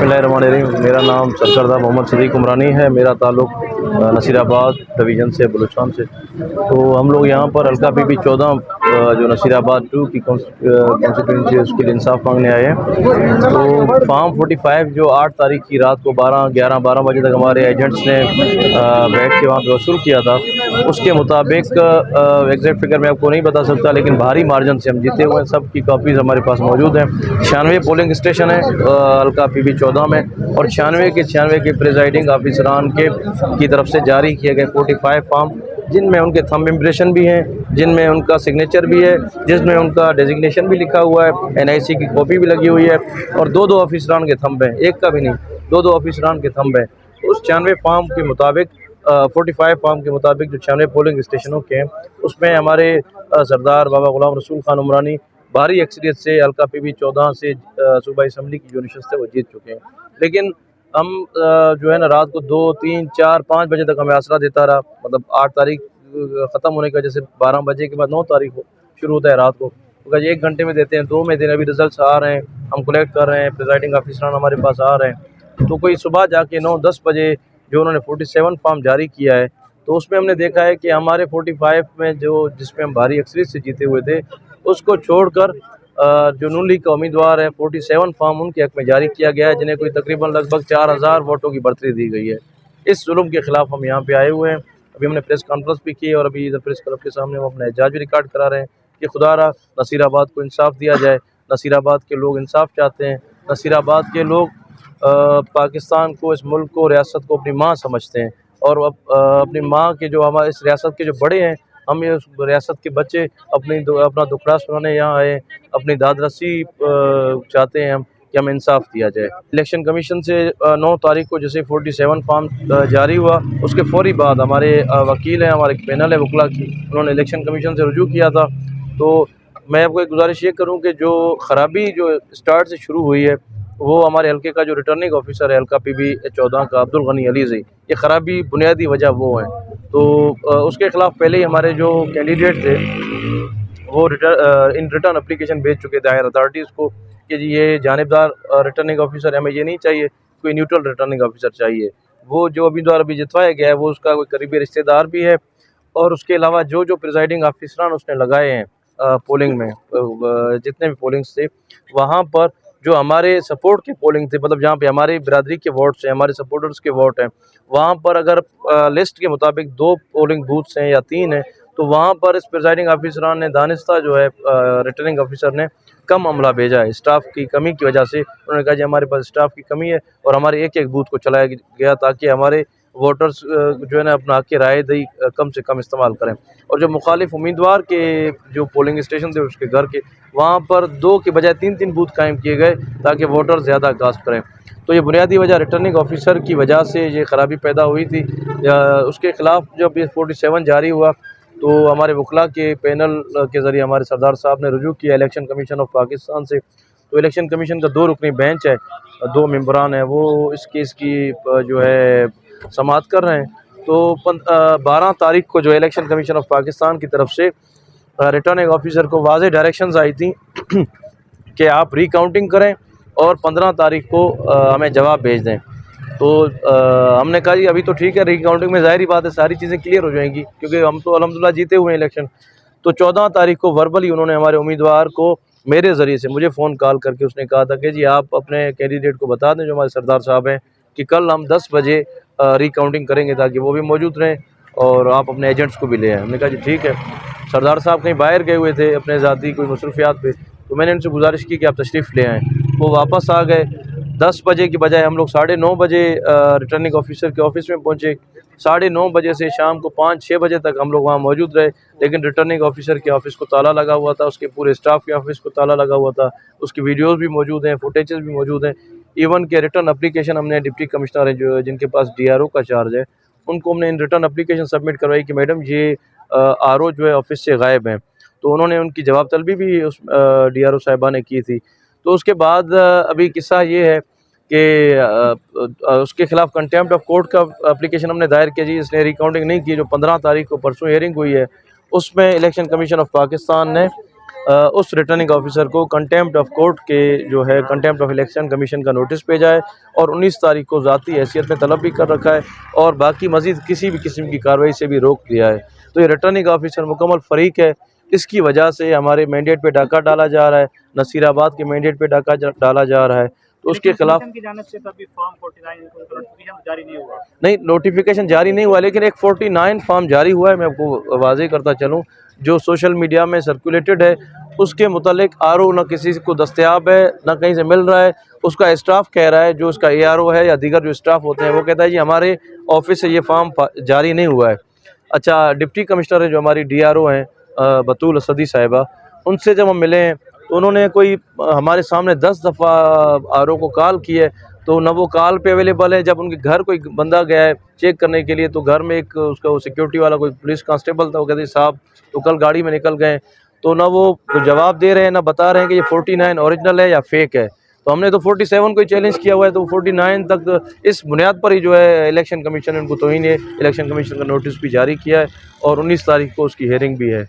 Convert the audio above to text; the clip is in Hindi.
बिस्मिल्लाहिर्रहमानिर्रहीम। मेरा नाम सरकर्दा मोहम्मद सदीक उमरानी है। मेरा ताल्लुक़ नसीराबाद डिवीज़न से, बलूचिस्तान से। तो हम लोग यहाँ पर हल्का पीपी 14 जो नसीराबाद 2 की कॉन्स्टिट्यूंसी है उसके लिए इंसाफ मांगने आए हैं। तो फार्म 45 जो 8 तारीख की रात को 11 बजे तक हमारे एजेंट्स ने बैठ के वहाँ पर वसूल किया था, उसके मुताबिक एग्जैक्ट फिगर मैं आपको नहीं बता सकता, लेकिन भारी मार्जिन से हम जीते हुए हैं। सब की कॉपीज़ हमारे पास मौजूद हैं। 96 पोलिंग स्टेशन है हल्का पीपी 14 में, और 96 के प्रिजाइडिंग ऑफिसरान की तरफ से जारी किए गए 45 फॉर्म, जिनमें उनके थंब इम्प्रेशन भी हैं, जिनमें उनका सिग्नेचर भी है, जिसमें उनका डेजिग्नेशन भी लिखा हुआ है, NIC की कॉपी भी लगी हुई है, और दो ऑफिसरान के थंब हैं, एक का भी नहीं, दो ऑफिसरान के थंब हैं। उस 96 फॉर्म के मुताबिक 45 फॉर्म के मुताबिक जो 96 पोलिंग स्टेशनों के हैं, उसमें हमारे सरदार बाबा गुलाम रसूल खान उमरानी भारी अक्सरियत से हल्का पीपी 14 से सूबाई असम्बली की जो नशस्त है वो जीत चुके हैं। लेकिन हम जो है ना, रात को 2, 3, 4, 5 बजे तक हमें आसरा देता रहा। मतलब 8 तारीख ख़त्म होने की वजह से 12 बजे के बाद 9 तारीख को शुरू होता है रात को, तो कहीं 1 घंटे में देते हैं, 2 में देने। अभी रिजल्ट आ रहे हैं, हम कलेक्ट कर रहे हैं, प्रिजाइडिंग ऑफिसरान हमारे पास आ रहे हैं। तो कोई सुबह जाके 9-10 बजे जो उन्होंने 47 फॉर्म जारी किया है, तो उसमें हमने देखा है कि हमारे 45 में जिसमें हम भारी अक्सरियत से जीते हुए थे, उसको छोड़कर जो नून लीग का उम्मीदवार है 47 फॉर्म उनके हक में जारी किया गया है, जिन्हें कोई तकरीबन लगभग 4000 वोटों की बढ़तरी दी गई है। इस जुल्म के ख़िलाफ़ हम यहाँ पे आए हुए हैं। अभी हमने प्रेस कॉन्फ्रेंस भी की, और अभी इधर प्रेस क्लब के सामने वो अपना एहतजाज भी रिकॉर्ड करा रहे हैं कि खुदारा नसीराबाद को इंसाफ दिया जाए। नसीराबाद के लोग इंसाफ चाहते हैं। नसीराबाद के लोग पाकिस्तान को, इस मुल्क को, रियासत को अपनी माँ समझते हैं, और अपनी माँ के जो हमारे इस रियासत के जो बड़े हैं, हम ये उस रियासत के बच्चे अपना दुखड़ा सुनाने यहाँ आए, अपनी दाद रसी चाहते हैं हम कि हमें इंसाफ दिया जाए। इलेक्शन कमीशन से 9 तारीख को जैसे 47 फॉर्म जारी हुआ, उसके फौरी बाद हमारे वकील हैं, हमारे पैनल है वकला की, उन्होंने इलेक्शन कमीशन से रुजू किया था। तो मैं आपको एक गुजारिश ये करूँ कि जो ख़राबी जो स्टार्ट से शुरू हुई है, वो हमारे हल्के का जो रिटर्निंग ऑफिसर है हल्का पीबी 14 का अब्दुल गनी अलीज़ी, ये ख़राबी बुनियादी वजह वो है। तो उसके ख़िलाफ़ पहले ही हमारे जो कैंडिडेट थे वो इन रिटर्न एप्लीकेशन भेज चुके थे हायर अथॉरिटीज़ को कि जी ये जानिबदार रिटर्निंग ऑफिसर है, हमें ये नहीं चाहिए, कोई न्यूट्रल रिटर्निंग ऑफिसर चाहिए। वो जो उम्मीदवार अभी जितवाया गया है वो उसका कोई करीबी रिश्तेदार भी है, और उसके अलावा जो प्रिजाइडिंग ऑफिसरान उसने लगाए हैं पोलिंग में, जितने भी पोलिंग्स थे वहाँ पर जो हमारे सपोर्ट के पोलिंग थे, मतलब जहाँ पे हमारी बिरादरी के वोट्स हैं, हमारे सपोर्टर्स के वोट हैं, वहाँ पर अगर लिस्ट के मुताबिक 2 पोलिंग बूथ्स हैं या 3 हैं, तो वहाँ पर इस प्रिजाइडिंग ऑफिसरान ने दानिस्ता जो है रिटर्निंग ऑफिसर ने कम अमला भेजा है। स्टाफ की कमी की वजह से उन्होंने कहा जी हमारे पास स्टाफ की कमी है, और हमारे एक बूथ को चलाया गया ताकि हमारे वोटर्स जो है ना अपना हक़ राय दही कम से कम इस्तेमाल करें। और जो मुखालिफ उम्मीदवार के जो पोलिंग स्टेशन थे उसके घर के, वहाँ पर 2 के बजाय 3-3 बूथ कायम किए गए ताकि वोटर ज़्यादा कास्ट करें। तो ये बुनियादी वजह रिटर्निंग ऑफिसर की वजह से ये ख़राबी पैदा हुई थी। उसके ख़िलाफ़ जब ये 47 जारी हुआ, तो हमारे वकला के पैनल के ज़रिए हमारे सरदार साहब ने रुजू किया इलेक्शन कमीशन ऑफ पाकिस्तान से। तो इलेक्शन कमीशन का 2 रुकनी बेंच है, 2 मेंबरान हैं, वो इस केस की जो है समाअत कर रहे हैं। तो 12 तारीख को जो इलेक्शन कमीशन ऑफ पाकिस्तान की तरफ से रिटर्निंग ऑफिसर को वाज़ेह डायरेक्शंस आई थी कि आप रिकाउंटिंग करें और 15 तारीख को हमें जवाब भेज दें। तो हमने कहा जी अभी तो ठीक है, रिकाउंटिंग में ज़ाहिर ही बात है सारी चीज़ें क्लियर हो जाएंगी, क्योंकि हम तो अल्हम्दुलिल्लाह जीते हुए हैं इलेक्शन। तो 14 तारीख को वर्बली उन्होंने हमारे उम्मीदवार को मेरे ज़रिए से मुझे फ़ोन कॉल करके उसने कहा था कि जी आप अपने कैंडिडेट को बता दें जो हमारे सरदार साहब हैं कि कल हम 10 बजे रिकाउंटिंग करेंगे, ताकि वो भी मौजूद रहें और आप अपने एजेंट्स को भी ले आएँ। हमने कहा जी ठीक है। सरदार साहब कहीं बाहर गए हुए थे अपने ज़ाती कोई मसरूफियात पे, तो मैंने उनसे गुजारिश की कि आप तशरीफ़ ले आएँ। वो वापस आ गए। 10 बजे की बजाय हम लोग 9:30 बजे रिटर्निंग ऑफिसर के ऑफिस में पहुँचे। 9:30 बजे से शाम को 5-6 बजे तक हम लोग वहाँ मौजूद रहे, लेकिन रिटर्निंग ऑफिसर के ऑफिस को ताला लगा हुआ था, उसके पूरे स्टाफ के ऑफिस को ताला लगा हुआ था। उसकी वीडियोज़ भी मौजूद हैं, फुटेजेस भी मौजूद हैं। इवन के रिटर्न एप्लीकेशन हमने डिप्टी कमिश्नर हैं जो जिनके पास DRO का चार्ज है, उनको हमने इन रिटर्न एप्लीकेशन सबमिट करवाई कि मैडम ये RO जो है ऑफिस से गायब हैं। तो उन्होंने उनकी जवाब तलबी भी उस DRO साहिबा ने की थी। तो उसके बाद अभी किस्सा ये है कि उसके ख़िलाफ़ कंटेम्प्ट ऑफ कोर्ट का एप्लीकेशन हमने दायर किया जी इसने रिकाउंटिंग नहीं की। जो 15 तारीख को परसों हियरिंग हुई है उसमें इलेक्शन कमीशन ऑफ पाकिस्तान ने उस रिटर्निंग ऑफिसर को कंटेम्प्ट ऑफ कोर्ट के जो है कंटेम्प्ट ऑफ इलेक्शन कमीशन का नोटिस भेजा है और 19 तारीख को ज़ाती हैसियत में तलब भी कर रखा है और बाकी मज़ीद किसी भी किस्म की कार्रवाई से भी रोक दिया है। तो ये रिटर्निंग ऑफिसर मुकम्मल फ़रीक है। इसकी वजह से हमारे मैंडेट पे डाका डाला जा रहा है, नसीराबाद के मैंडेट पे डाका डाला जा रहा है। तो उसके खिलाफ की जानिब से तभी फॉर्म 49 नोटिफिकेशन जारी नहीं हुआ। नहीं, नोटिफिकेशन जारी नहीं हुआ, लेकिन एक 49 फॉर्म जारी हुआ है। मैं आपको वाज़ेह करता चलूँ, जो सोशल मीडिया में सर्कुलेटेड है उसके मुतालिक आरओ न किसी को दस्तयाब है, न कहीं से मिल रहा है। उसका स्टाफ कह रहा है, जो उसका एआरओ है या दीगर जो स्टाफ होते हैं, वो कहता है जी हमारे ऑफिस से ये फॉर्म जारी नहीं हुआ है। अच्छा, डिप्टी कमिश्नर है जो हमारी डीआरओ हैं बतूल असदी साहिबा, उनसे जब हम मिले हैं तो उन्होंने कोई हमारे सामने 10 दफ़ा आरओ को कॉल की है, तो न वो कॉल पे अवेलेबल है। जब उनके घर कोई बंदा गया है चेक करने के लिए, तो घर में एक उसका वो सिक्योरिटी वाला कोई पुलिस कांस्टेबल था, वो कहते साहब तो कल गाड़ी में निकल गए। तो ना वो जवाब दे रहे हैं, ना बता रहे हैं कि ये 49 ओरिजिनल है या फेक है। तो हमने तो 47 को ही चैलेंज किया हुआ है, तो 49 तक इस बुनियाद पर ही जो है इलेक्शन कमीशन ने उनको तौहीन इलेक्शन कमीशन का नोटिस भी जारी किया है और 19 तारीख को उसकी हेयरिंग भी है।